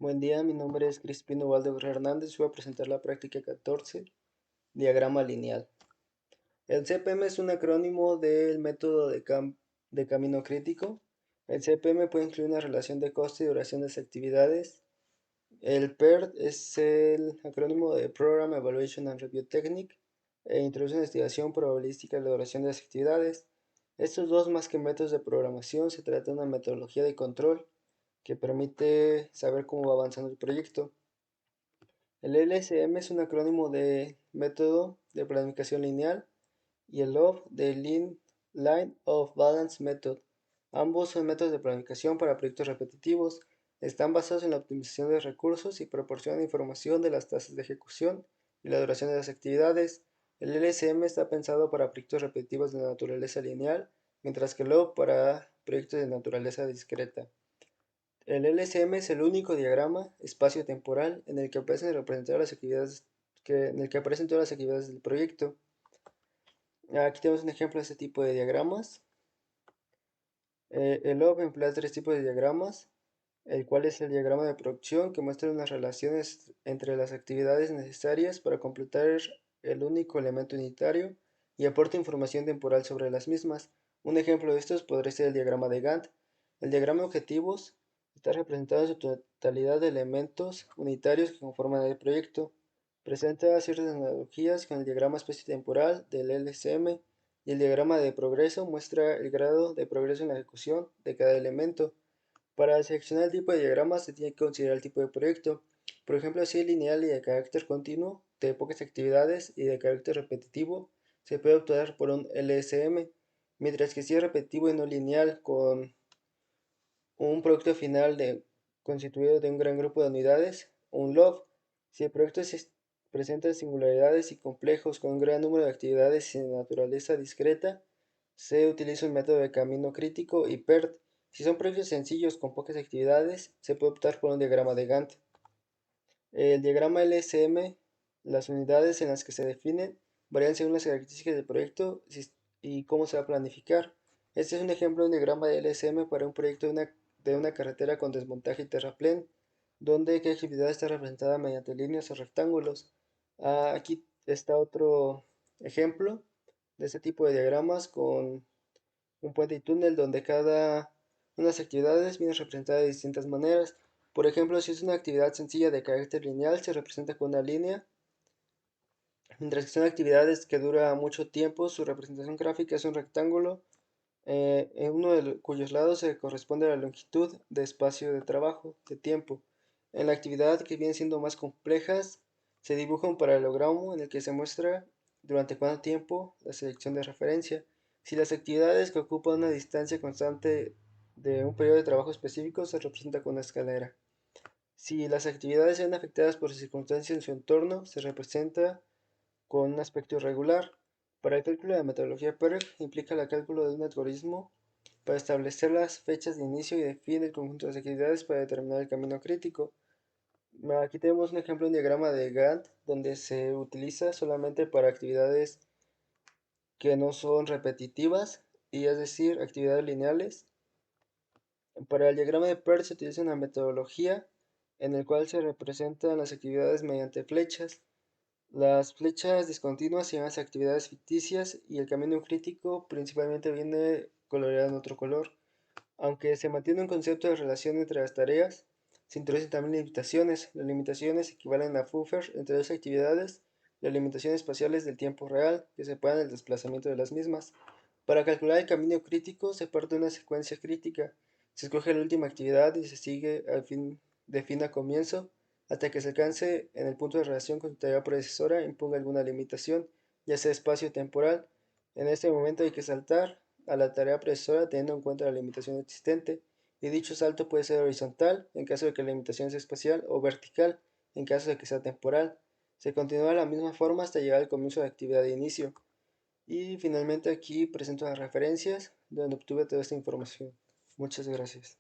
Buen día, mi nombre es Crispino Ubaldo Hernández. Voy a presentar la práctica 14, diagrama lineal. El CPM es un acrónimo del método de camino crítico. El CPM puede incluir una relación de coste y duración de las actividades. El PERT es el acrónimo de Program Evaluation and Review Technique e introduce una estimación probabilística de la duración de las actividades. Estos dos, más que métodos de programación, se trata de una metodología de control que permite saber cómo va avanzando el proyecto. El LSM es un acrónimo de Método de Planificación Lineal y el LOB de Line of Balance Method. Ambos son métodos de planificación para proyectos repetitivos. Están basados en la optimización de recursos y proporcionan información de las tasas de ejecución y la duración de las actividades. El LSM está pensado para proyectos repetitivos de naturaleza lineal, mientras que el LOB para proyectos de naturaleza discreta. El LSM es el único diagrama espacio-temporal en el que aparecen representadas las actividades en el que aparecen todas las actividades del proyecto. Aquí tenemos un ejemplo de este tipo de diagramas. El OB emplea tres tipos de diagramas, el cual es el diagrama de producción que muestra unas relaciones entre las actividades necesarias para completar el único elemento unitario y aporta información temporal sobre las mismas. Un ejemplo de estos podría ser el diagrama de Gantt. El diagrama de objetivos está representado en su totalidad de elementos unitarios que conforman el proyecto. Presenta ciertas analogías con el diagrama espaciotemporal del LSM y el diagrama de progreso muestra el grado de progreso en la ejecución de cada elemento. Para seleccionar el tipo de diagrama se tiene que considerar el tipo de proyecto. Por ejemplo, si es lineal y de carácter continuo, de pocas actividades y de carácter repetitivo, se puede optar por un LSM, mientras que si es repetitivo y no lineal, con un producto final constituido de un gran grupo de unidades, un LOB. Si el proyecto presenta singularidades y complejos con un gran número de actividades y de naturaleza discreta, se utiliza un método de camino crítico y PERT. Si son proyectos sencillos con pocas actividades, se puede optar por un diagrama de Gantt. El diagrama LSM, las unidades en las que se definen, varían según las características del proyecto y cómo se va a planificar. Este es un ejemplo de un diagrama de LSM para un proyecto de una carretera con desmontaje y terraplén, donde cada actividad está representada mediante líneas o rectángulos. Aquí está otro ejemplo de este tipo de diagramas con un puente y túnel donde cada una de las actividades viene representada de distintas maneras. Por ejemplo, si es una actividad sencilla de carácter lineal, se representa con una línea, mientras que son actividades que dura mucho tiempo, su representación gráfica es un rectángulo, en uno de cuyos lados se corresponde a la longitud de espacio de trabajo, de tiempo. En la actividad que vienen siendo más complejas, se dibuja un paralelogramo en el que se muestra durante cuánto tiempo la selección de referencia. Si las actividades que ocupan una distancia constante de un periodo de trabajo específico, se representa con una escalera. Si las actividades se ven afectadas por circunstancias en su entorno, se representa con un aspecto irregular. Para el cálculo de la metodología PERG implica el cálculo de un algoritmo para establecer las fechas de inicio y de fin del conjunto de actividades para determinar el camino crítico. Aquí tenemos un ejemplo, un diagrama de Gantt, donde se utiliza solamente para actividades que no son repetitivas, y es decir, actividades lineales. Para el diagrama de PERT se utiliza una metodología en la cual se representan las actividades mediante flechas. Las flechas discontinuas se llaman las actividades ficticias y el camino crítico principalmente viene coloreado en otro color. Aunque se mantiene un concepto de relación entre las tareas, se introducen también limitaciones. Las limitaciones equivalen a buffer entre dos actividades, las limitaciones espaciales del tiempo real, que separan el desplazamiento de las mismas. Para calcular el camino crítico se parte de una secuencia crítica. Se escoge la última actividad y se sigue de fin a comienzo hasta que se alcance en el punto de relación con su tarea predecesora e imponga alguna limitación, ya sea espacio-temporal. En este momento hay que saltar a la tarea predecesora teniendo en cuenta la limitación existente, y dicho salto puede ser horizontal en caso de que la limitación sea espacial o vertical en caso de que sea temporal. Se continúa de la misma forma hasta llegar al comienzo de la actividad de inicio. Y finalmente aquí presento las referencias donde obtuve toda esta información. Muchas gracias.